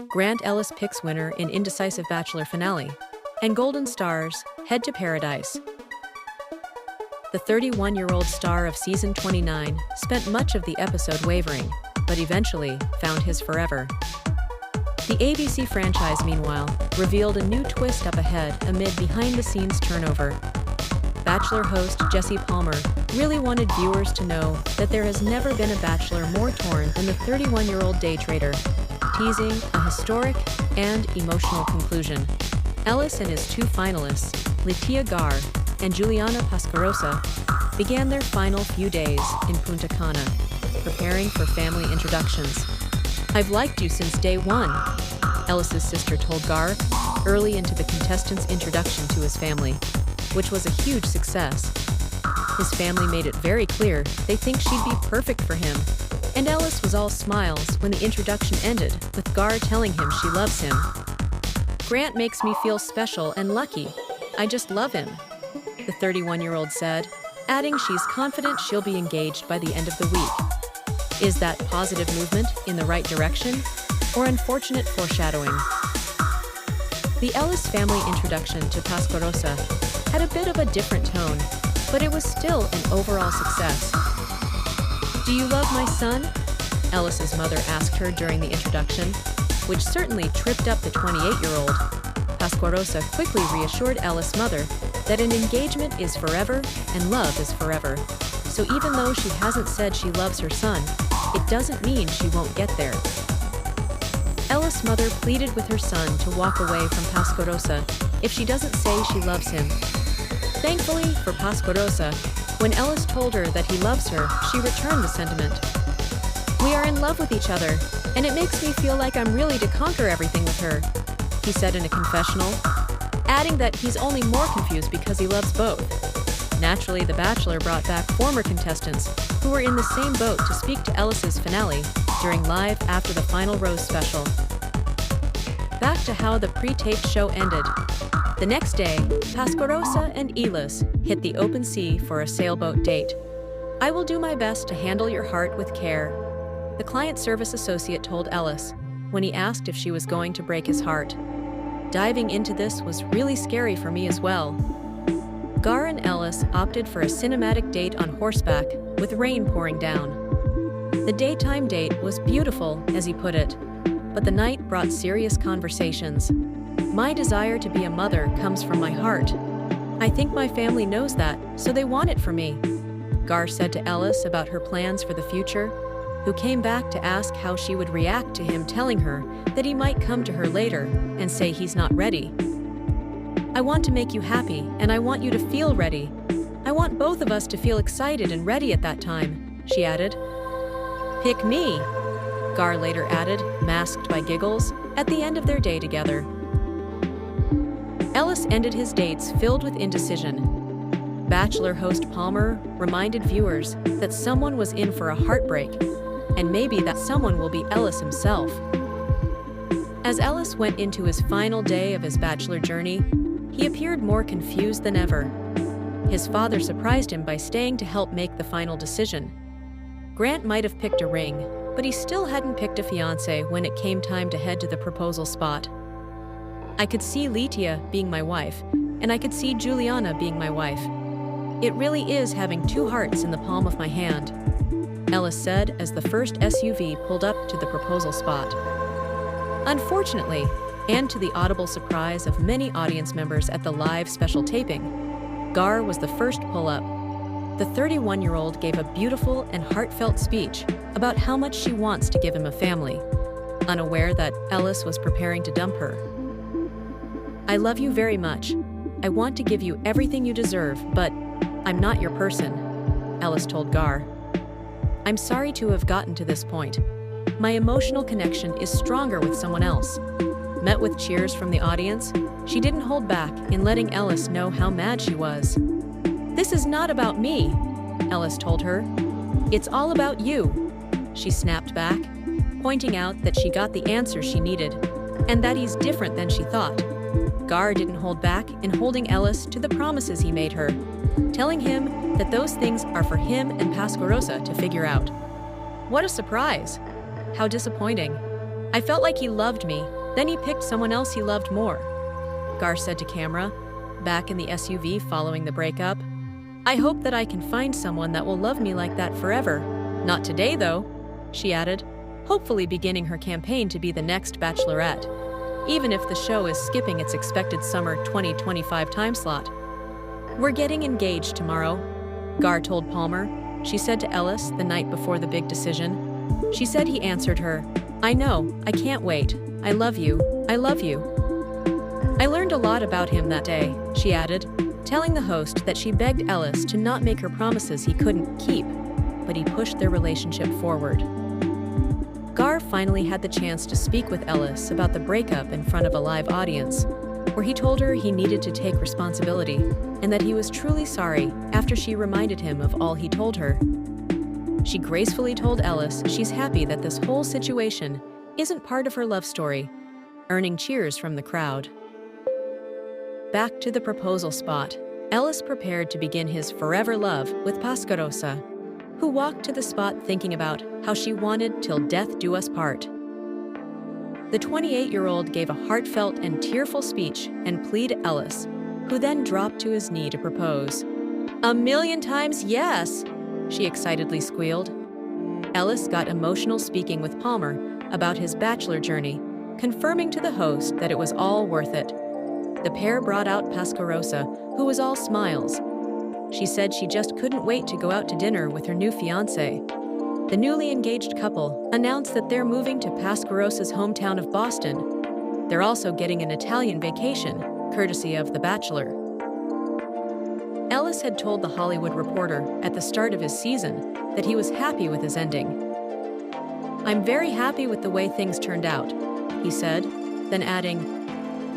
Grant Ellis picks winner in Indecisive Bachelor finale. And Golden Stars head to paradise. The 31-year-old star of season 29 spent much of the episode wavering, but eventually found his forever. The ABC franchise, meanwhile, revealed a new twist up ahead amid behind-the-scenes turnover. Bachelor host Jesse Palmer really wanted viewers to know that there has never been a bachelor more torn than the 31-year-old day trader, teasing a historic and emotional conclusion. Ellis and his two finalists, Litia Gar and Juliana Pascarosa, began their final few days in Punta Cana, preparing for family introductions. "I've liked you since day one," Ellis's sister told Gar early into the contestant's introduction to his family, which was a huge success. His family made it very clear they think she'd be perfect for him, and Ellis was all smiles when the introduction ended, with Gar telling him she loves him. "Grant makes me feel special and lucky. I just love him," the 31-year-old said, adding she's confident she'll be engaged by the end of the week. Is that positive movement in the right direction, or unfortunate foreshadowing? The Ellis family introduction to Pascarosa had a bit of a different tone, but it was still an overall success. "Do you love my son?" Ellis's mother asked her during the introduction, which certainly tripped up the 28-year-old. Pascarosa quickly reassured Ellis' mother that an engagement is forever and love is forever. So even though she hasn't said she loves her son, it doesn't mean she won't get there. Ellis' mother pleaded with her son to walk away from Pascarosa if she doesn't say she loves him. Thankfully for Pascarosa, when Ellis told her that he loves her, she returned the sentiment. "We are in love with each other, and it makes me feel like I'm really to conquer everything with her," he said in a confessional, adding that he's only more confused because he loves both. Naturally, The Bachelor brought back former contestants who were in the same boat to speak to Ellis's finale during Live After the Final Rose special. Back to how the pre-taped show ended. The next day, Pascarosa and Ellis hit the open sea for a sailboat date. "I will do my best to handle your heart with care," the client service associate told Ellis when he asked if she was going to break his heart. "Diving into this was really scary for me as well." Gar and Ellis opted for a cinematic date on horseback with rain pouring down. The daytime date was beautiful, as he put it, but the night brought serious conversations. "My desire to be a mother comes from my heart. I think my family knows that, so they want it for me," Gar said to Ellis about her plans for the future, who came back to ask how she would react to him telling her that he might come to her later and say he's not ready. "I want to make you happy, and I want you to feel ready. I want both of us to feel excited and ready at that time," she added. "Pick me," Gar later added, masked by giggles, at the end of their day together. Ellis ended his dates filled with indecision. Bachelor host Palmer reminded viewers that someone was in for a heartbreak, and maybe that someone will be Ellis himself. As Ellis went into his final day of his Bachelor journey, he appeared more confused than ever. His father surprised him by staying to help make the final decision. Grant might have picked a ring, but he still hadn't picked a fiancé when it came time to head to the proposal spot. "I could see Litia being my wife, and I could see Juliana being my wife. It really is having two hearts in the palm of my hand," Ellis said as the first SUV pulled up to the proposal spot. Unfortunately, and to the audible surprise of many audience members at the live special taping, Gar was the first pull-up. The 31-year-old gave a beautiful and heartfelt speech about how much she wants to give him a family, unaware that Ellis was preparing to dump her. "I love you very much. I want to give you everything you deserve, but I'm not your person," Ellis told Gar. "I'm sorry to have gotten to this point. My emotional connection is stronger with someone else." Met with cheers from the audience, she didn't hold back in letting Ellis know how mad she was. "This is not about me," Ellis told her. "It's all about you," she snapped back, pointing out that she got the answer she needed, and that he's different than she thought. Gar didn't hold back in holding Ellis to the promises he made her, telling him that those things are for him and Pascarosa to figure out. What a surprise! How disappointing. I felt like he loved me, then he picked someone else he loved more, Gar said to camera, back in the SUV following the breakup. I hope that I can find someone that will love me like that forever. Not today, though, she added, hopefully beginning her campaign to be the next Bachelorette, even if the show is skipping its expected summer 2025 time slot. We're getting engaged tomorrow, Gar told Palmer. She said to Ellis the night before the big decision. She said he answered her, I know, I can't wait. I love you, I love you. I learned a lot about him that day, she added, telling the host that she begged Ellis to not make her promises he couldn't keep, but he pushed their relationship forward. Gar finally had the chance to speak with Ellis about the breakup in front of a live audience, where he told her he needed to take responsibility and that he was truly sorry after she reminded him of all he told her. She gracefully told Ellis she's happy that this whole situation isn't part of her love story, earning cheers from the crowd. Back to the proposal spot, Ellis prepared to begin his forever love with Pascarosa, who walked to the spot thinking about how she wanted till death do us part. The 28-year-old gave a heartfelt and tearful speech and plea to Ellis, who then dropped to his knee to propose. "A million times yes!" she excitedly squealed. Ellis got emotional speaking with Palmer about his bachelor journey, confirming to the host that it was all worth it. The pair brought out Pascarosa, who was all smiles. She said she just couldn't wait to go out to dinner with her new fiancé. The newly engaged couple announced that they're moving to Pascarosa's hometown of Boston. They're also getting an Italian vacation, courtesy of The Bachelor. Ellis had told The Hollywood Reporter at the start of his season that he was happy with his ending. "I'm very happy with the way things turned out," he said, then adding,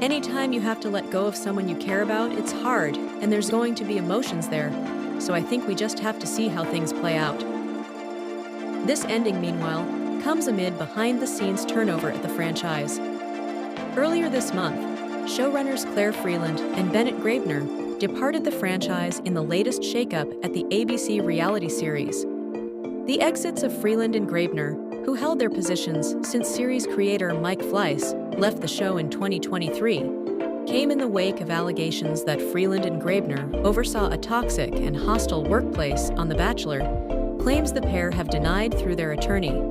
"Anytime you have to let go of someone you care about, it's hard, and there's going to be emotions there, so I think we just have to see how things play out." This ending, meanwhile, comes amid behind-the-scenes turnover at the franchise. Earlier this month, showrunners Claire Freeland and Bennett Graebner departed the franchise in the latest shakeup at the ABC reality series. The exits of Freeland and Graebner, who held their positions since series creator Mike Fleiss left the show in 2023, came in the wake of allegations that Freeland and Graebner oversaw a toxic and hostile workplace on The Bachelor, claims the pair have denied through their attorney.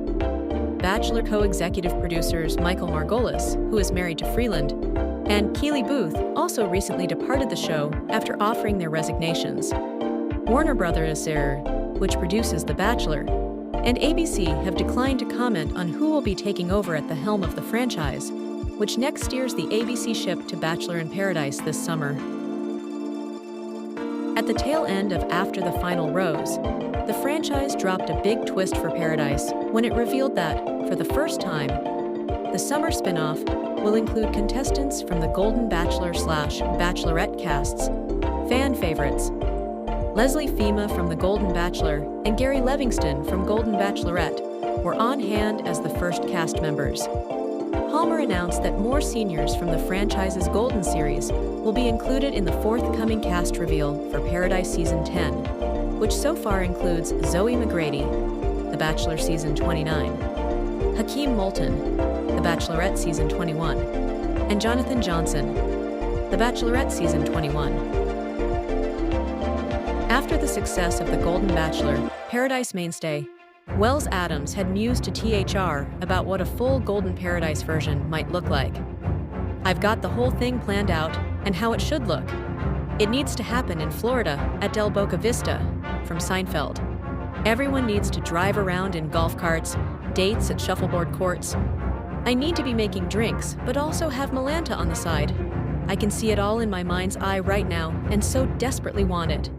Bachelor co-executive producers Michael Margolis, who is married to Freeland, and Keely Booth also recently departed the show after offering their resignations. Warner Brothers, which produces The Bachelor, and ABC have declined to comment on who will be taking over at the helm of the franchise, which next steers the ABC ship to Bachelor in Paradise this summer. At the tail end of After the Final Rose, the franchise dropped a big twist for Paradise when it revealed that, for the first time, the summer spin-off will include contestants from the Golden Bachelor/Bachelorette casts, fan favorites. Leslie Fima from The Golden Bachelor and Gary Levingston from Golden Bachelorette were on hand as the first cast members. Palmer announced that more seniors from the franchise's Golden series will be included in the forthcoming cast reveal for Paradise Season 10, which so far includes Zoe McGrady, The Bachelor Season 29, Hakeem Moulton, The Bachelorette Season 21, and Jonathan Johnson, The Bachelorette Season 21. After the success of The Golden Bachelor, Paradise mainstay Wells Adams had mused to THR about what a full Golden Paradise version might look like. "I've got the whole thing planned out and how it should look. It needs to happen in Florida at Del Boca Vista," from Seinfeld. "Everyone needs to drive around in golf carts, dates at shuffleboard courts. I need to be making drinks, but also have Malanta on the side. I can see it all in my mind's eye right now and so desperately want it."